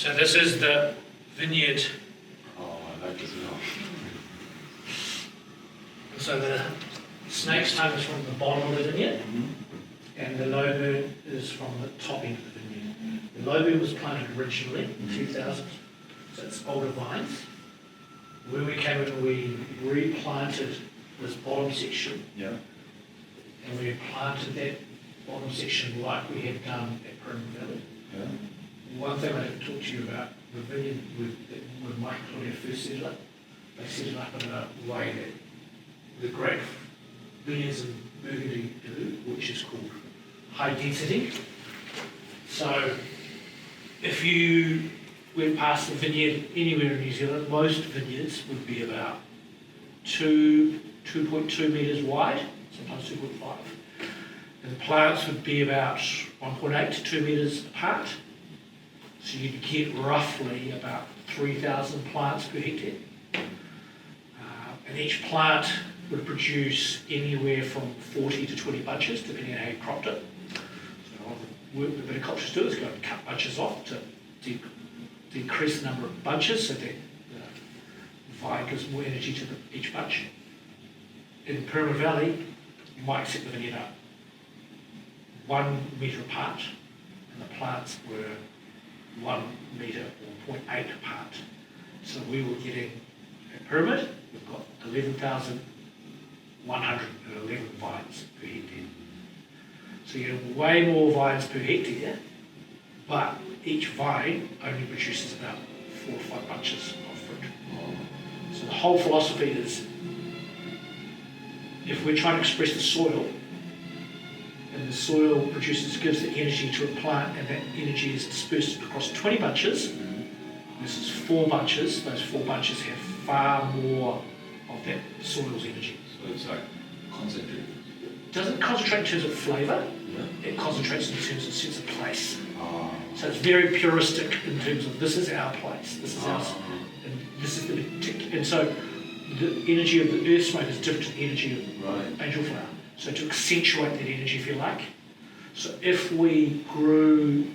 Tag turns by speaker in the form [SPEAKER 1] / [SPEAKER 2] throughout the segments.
[SPEAKER 1] So this is the vineyard.
[SPEAKER 2] Oh, I like this now.
[SPEAKER 1] So the snake's tongue is from the bottom of the vineyard, and the low burn is from the top end of the vineyard. The low burn was planted originally in 2000, so it's older vines. When we came in, we replanted this bottom section,
[SPEAKER 2] Yeah.
[SPEAKER 1] and we planted that bottom section like we had done at Pyramid Valley.
[SPEAKER 2] Yeah.
[SPEAKER 1] One thing I didn't talk to you about, the vineyard with Mike and Claudia first set it up, they set it up in a way that the great vineyards in Burgundy do, which is called high density. So if you went past the vineyard anywhere in New Zealand, most vineyards would be about 2.2 metres wide, sometimes 2.5. And the plants would be about 1.8 to 2 metres apart. So you'd get roughly about 3,000 plants per hectare. And each plant would produce anywhere from 40 to 20 bunches, depending on how you cropped it. So the work that viticulturists do is go and cut bunches off to decrease the number of bunches so that the vine gives more energy to each bunch. In Pyramid Valley, you might set the vineyard up 1 metre apart, and the plants were 1 metre or 0.8 apart. So we were getting, at Pyramid, we've got 11,111 vines per hectare. So you have way more vines per hectare, but each vine only produces about 4 or 5 bunches of fruit. So the whole philosophy is, if we're trying to express the soil, and the soil gives the energy to a plant, and that energy is dispersed across 20 bunches, this is 4 bunches, those 4 bunches have far more of that soil's energy.
[SPEAKER 2] So it's like concentrated.
[SPEAKER 1] It doesn't concentrate in terms of flavour, it concentrates in terms of sense of place. So it's very puristic in terms of this is our place, this is ours, and this is the particular. And so the energy of the earth smoke is different to the energy of angel flower. So to accentuate that energy, if you like. So if we grew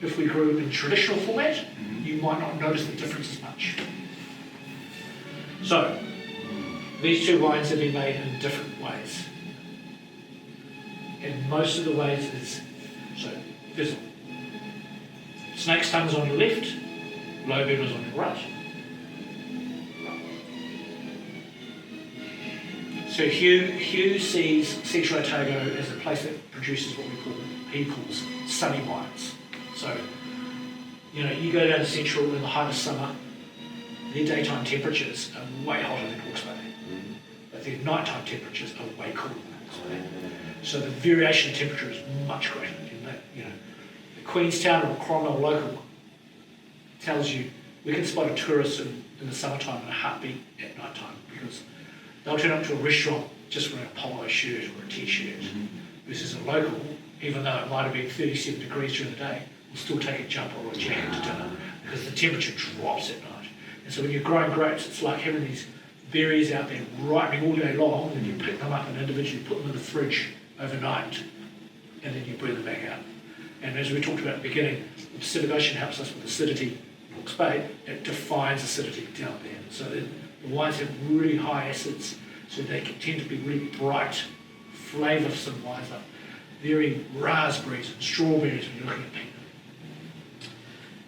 [SPEAKER 1] in traditional format, you might not notice the difference as much. So these 2 wines have been made in different ways. And most of the ways is, so there's snake's tongue is on your left, low burn is on your right. So Hugh sees Central Otago as a place that produces what he calls sunny wines. So, you go down to Central in the height of summer, their daytime temperatures are way hotter than Hawke's Bay, but their nighttime temperatures are way cooler than Hawke's Bay. So the variation in temperature is much greater. The Queenstown or Cromwell local tells you we can spot a tourist in the summertime in a heartbeat at night time, because they'll turn up to a restaurant just wearing a polo shirt or a t-shirt, versus a local, even though it might have been 37 degrees during the day, will still take a jumper or a jacket to dinner because the temperature drops at night. And so when you're growing grapes, it's like having these berries out there ripening all day long, and you pick them up and individually put them in the fridge overnight, and then you bring them back out. And as we talked about at the beginning, the Pacific Ocean helps us with acidity. Hawke's Bay, it defines acidity down there. So the wines have really high acids, so they can tend to be really bright, flavoursome wines, like very raspberries and strawberries when you're looking at pink.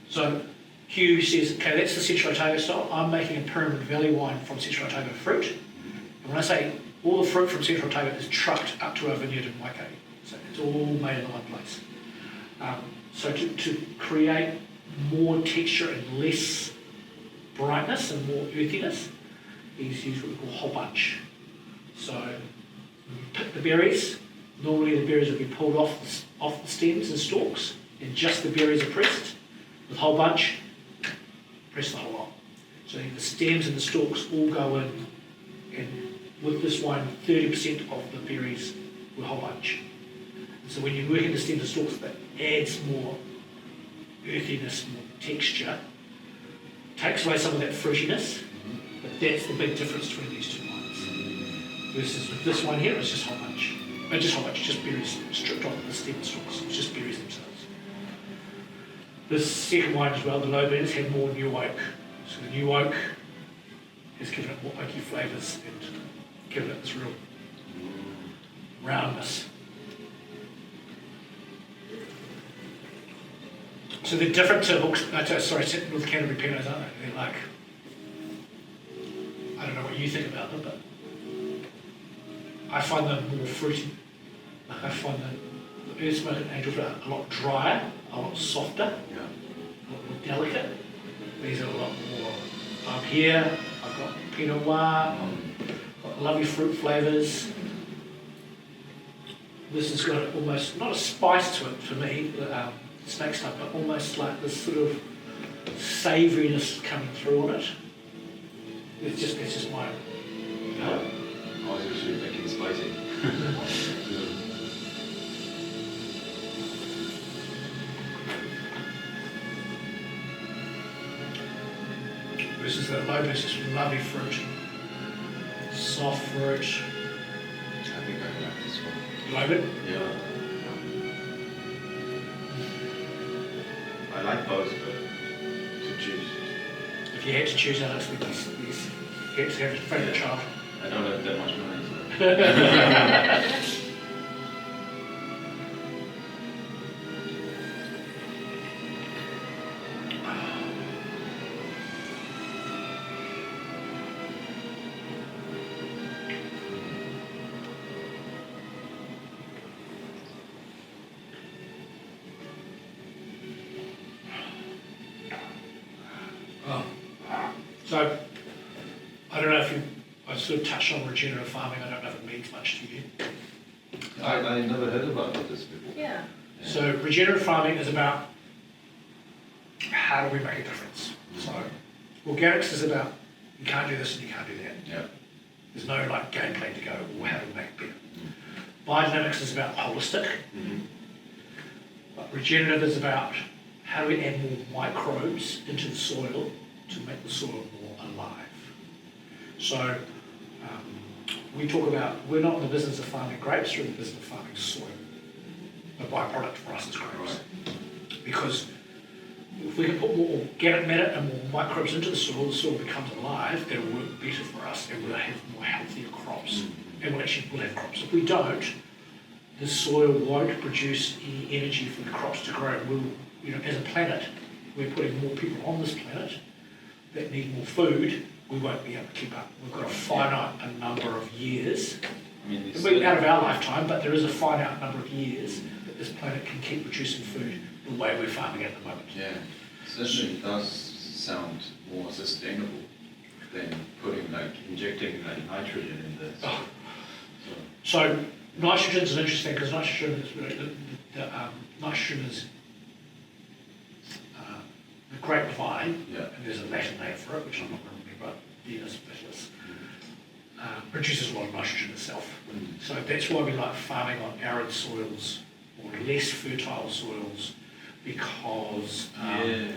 [SPEAKER 1] So Hugh says, okay, that's the Central Otago style. I'm making a Pyramid Valley wine from Central Otago fruit. And when I say all the fruit from Central Otago is trucked up to our vineyard in Waikato. So it's all made in one place. So to create more texture and less brightness and more earthiness, he's used what we call whole bunch. So when you pick the berries, normally the berries will be pulled off the stems and stalks, and just the berries are pressed. With whole bunch, press the whole lot. So the stems and the stalks all go in, and with this wine, 30% of the berries were whole bunch. And so when you work in the stems and stalks, that adds more earthiness, more texture, takes away some of that fruitiness, but that's the big difference between these 2 wines. Versus with this one here, it's just whole bunch. Just berries stripped off the stem and stalks, it's just berries themselves. This second wine as well, the low beers, had more new oak. So the new oak has given it more oaky flavours and given it this real roundness. So they're different to North Canterbury Pinots, aren't they? They're like, I don't know what you think about them, but I find them more fruity. Like I find the Earth Smoke and Angel are a lot drier, a lot softer,
[SPEAKER 2] Yeah.
[SPEAKER 1] a lot more delicate. These are a lot more up here. I've got Pinot Noir, got lovely fruit flavours. This has got almost, not a spice to it for me, snake stuff, but almost like this sort of savouriness coming through on it. It's just my.
[SPEAKER 2] I was actually thinking spicy.
[SPEAKER 1] This is the Lopez, just lovely fruit, soft fruit.
[SPEAKER 2] I think I like this one.
[SPEAKER 1] You like it?
[SPEAKER 2] Yeah. I like both, but to choose.
[SPEAKER 1] If you had to choose out of these you had to have a favourite child.
[SPEAKER 2] I don't have that much money, so.
[SPEAKER 1] So, I don't know if I sort of touched on regenerative farming. I don't know if it means much to you.
[SPEAKER 2] I never heard about this before.
[SPEAKER 3] Yeah.
[SPEAKER 1] So, regenerative farming is about how do we make a difference. So, organics is about you can't do this and you can't do that.
[SPEAKER 2] Yeah.
[SPEAKER 1] There's no like game plan to go, or how do we make it better. Biodynamics is about holistic. But regenerative is about how do we add more microbes into the soil to make the soil more alive. So we talk about, we're not in the business of farming grapes, we're in the business of farming soil. The byproduct for us is grapes.
[SPEAKER 2] Right.
[SPEAKER 1] Because if we can put more organic matter and more microbes into the soil becomes alive, it'll work better for us and we'll have more healthier crops. And we'll have crops. If we don't, the soil won't produce any energy for the crops to grow. We'll, as a planet, we're putting more people on this planet that need more food. We won't be able to keep up. We've got a finite number of years.
[SPEAKER 2] I mean,
[SPEAKER 1] It will be out of our lifetime, but there is a finite number of years that this planet can keep producing food the way we're farming at the moment.
[SPEAKER 2] yeah, certainly does sound more sustainable than injecting nitrogen in this.
[SPEAKER 1] Oh. So nitrogen is interesting because nitrogen is nitrogen is the grapevine,
[SPEAKER 2] Yeah.
[SPEAKER 1] and there's a Latin name for it, which I'm not going to remember. Venus Vitis produces a lot of nitrogen itself. So that's why we like farming on arid soils or less fertile soils, because it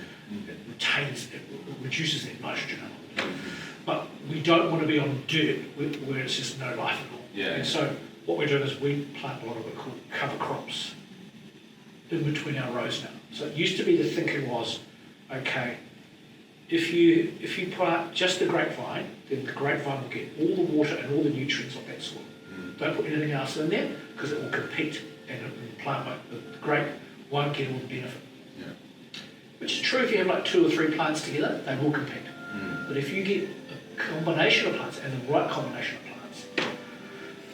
[SPEAKER 1] reduces that nitrogen a little bit. But we don't want to be on dirt where it's just no life at all.
[SPEAKER 2] Yeah.
[SPEAKER 1] And so what we're doing is we plant a lot of what we call cover crops in between our rows now. So it used to be the thinking was, okay, if you plant just the grapevine, then the grapevine will get all the water and all the nutrients of that soil. Don't put anything else in there because it will compete and the grape won't get all the benefit.
[SPEAKER 2] Yeah.
[SPEAKER 1] Which is true if you have like 2 or 3 plants together, they will compete. But if you get a combination of plants and the right combination of plants,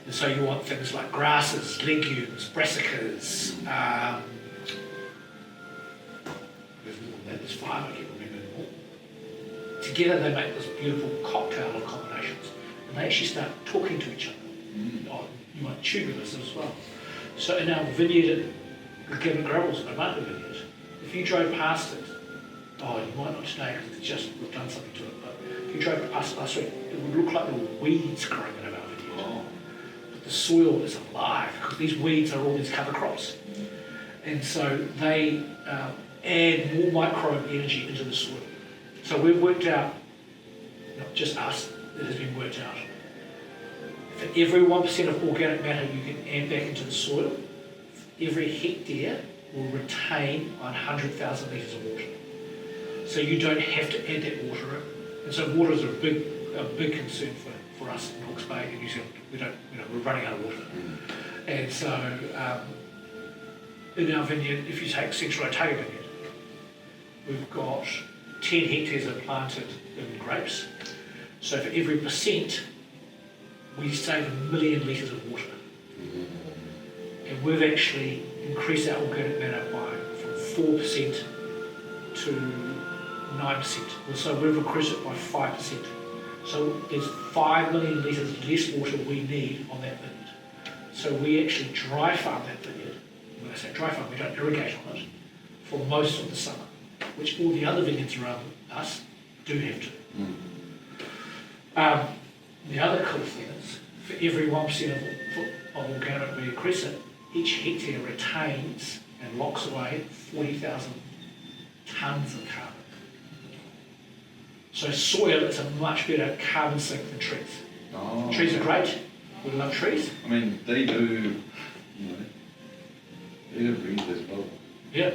[SPEAKER 1] and so you want things like grasses, legumes, brassicas, there's 5, I can't remember anymore. Together they make this beautiful cocktail of combinations. And they actually start talking to each other. Oh, you want tubulars as well. So in our vineyard at Gavin Gravel's in the Market Vineyard, if you drove past it, you might not today because it's just, we've done something to it, but if you drove past it last week, it would look like little weeds growing in our vineyard.
[SPEAKER 2] Oh.
[SPEAKER 1] But the soil is alive because these weeds are all these cover crops. And so they add more microbe energy into the soil. So we've worked out, not just us, it has been worked out. For every 1% of organic matter you can add back into the soil, every hectare will retain 100,000 litres of water. So you don't have to add that water in. And so water is a big concern for us in Hawke's Bay and New Zealand. We're running out of water. And so in our vineyard, if you take Central Otago Vineyard, we've got 10 hectares are planted in grapes. So for every percent, we save 1 million litres of water. And we've actually increased our organic matter from 4% to 9%. So we've increased it by 5%. So there's 5 million litres less water we need on that vineyard. So we actually dry farm that vineyard. When I say dry farm, we don't irrigate on it for most of the summer, which all the other vineyards around us do have to. The other cool thing is, for every 1% of organic we increase it, each hectare retains and locks away 40,000 tonnes of carbon. So soil is a much better carbon sink than trees.
[SPEAKER 3] Oh.
[SPEAKER 1] Trees are great. We love trees.
[SPEAKER 3] I mean, they do, they do breathe as well.
[SPEAKER 1] Yeah.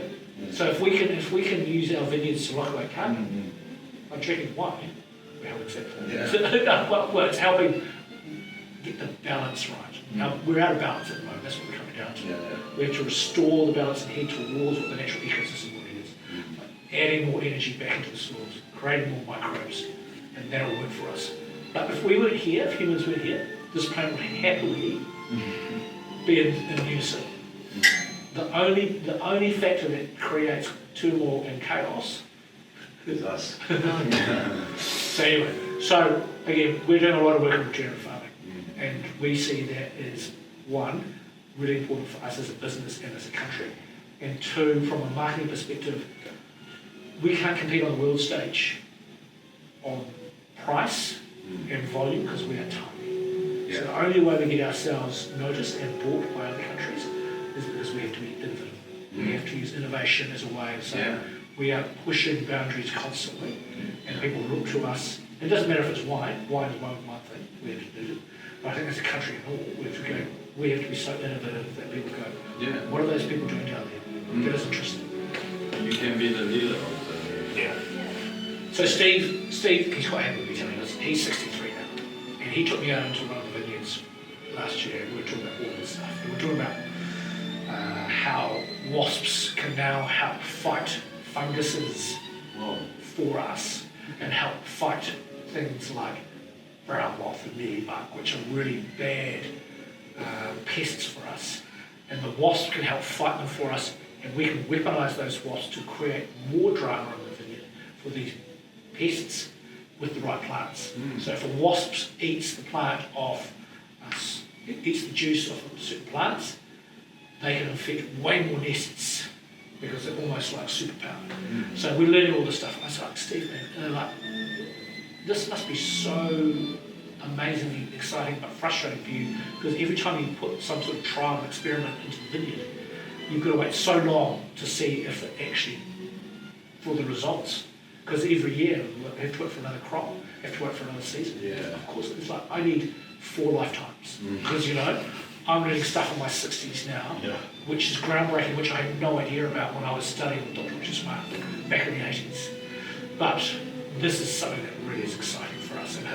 [SPEAKER 1] So if we can use our vineyards to lock away carbon, I'm drinking wine. We're helping that. Well, it's helping get the balance right. Now, we're out of balance at the moment. That's what we're coming down to. We have to restore the balance and head towards what the natural ecosystem really is. Adding more energy back into the soils, creating more microbes, and that'll work for us. But if we weren't here, if humans weren't here, this planet would happily be in unison. The only factor that creates turmoil and chaos
[SPEAKER 3] Is us.
[SPEAKER 1] So anyway, so again, we're doing a lot of work in regenerative farming, and we see that as one, really important for us as a business and as a country, and two, from a marketing perspective, we can't compete on the world stage on price and volume because we are tiny. So the only way we get ourselves noticed and bought by other countries is because we have to be innovative. We have to use innovation as a way of saying we are pushing boundaries constantly, and people look to us. It doesn't matter if it's wine. Wine is one thing we have to do. But I think as a country in all, we have to be so innovative that people go, what are those people doing down there? Get us interested.
[SPEAKER 2] You can be the leader of the...
[SPEAKER 1] So Steve, he's quite happy with me telling us, he's 63 now. And he took me out into one of the vineyards last year, and we were talking about all this stuff. And we were talking about how wasps can now help fight funguses for us, and help fight things like brown moth and mealybug, which are really bad pests for us. And the wasp can help fight them for us, and we can weaponize those wasps to create more drama in the vineyard for these pests with the right plants. So if a wasp eats the plant off, eats the juice of certain plants, they can infect way more nests because they're almost like superpowered. So we're learning all this stuff. And I was like, Steve, and they're like, this must be so amazingly exciting but frustrating for you, because every time you put some sort of trial and experiment into the vineyard, you've got to wait so long to see if it actually, for the results. Because every year you have to wait for another crop, you have to wait for another season. Of course, it's like I need 4 lifetimes. Because I'm learning stuff in my 60s now, which is groundbreaking, which I had no idea about when I was studying with Dr. Richard Smart back in the 80s. But this is something that really is exciting for us and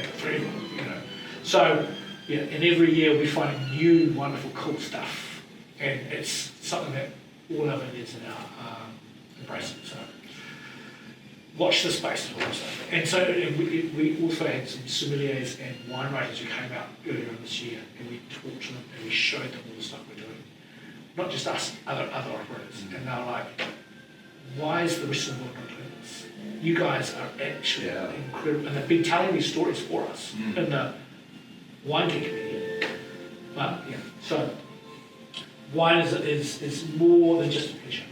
[SPEAKER 1] for everyone, So, and every year we find new, wonderful, cool stuff. And it's something that all our vineyards are now embracing. So, watch this space and all that stuff. And so we also had some sommeliers and wine writers who came out earlier in this year, and we talked to them and we showed them all the stuff we're doing. Not just us, other operators. And they were like, why is the rest of the world not doing this? You guys are actually incredible. And they've been telling these stories for us in the wine community. But so wine is more than just a pleasure.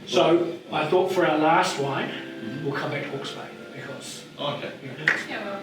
[SPEAKER 1] So I thought for our last wine, we'll come back to Hawke's Bay because.
[SPEAKER 3] Okay.
[SPEAKER 4] Yeah, well,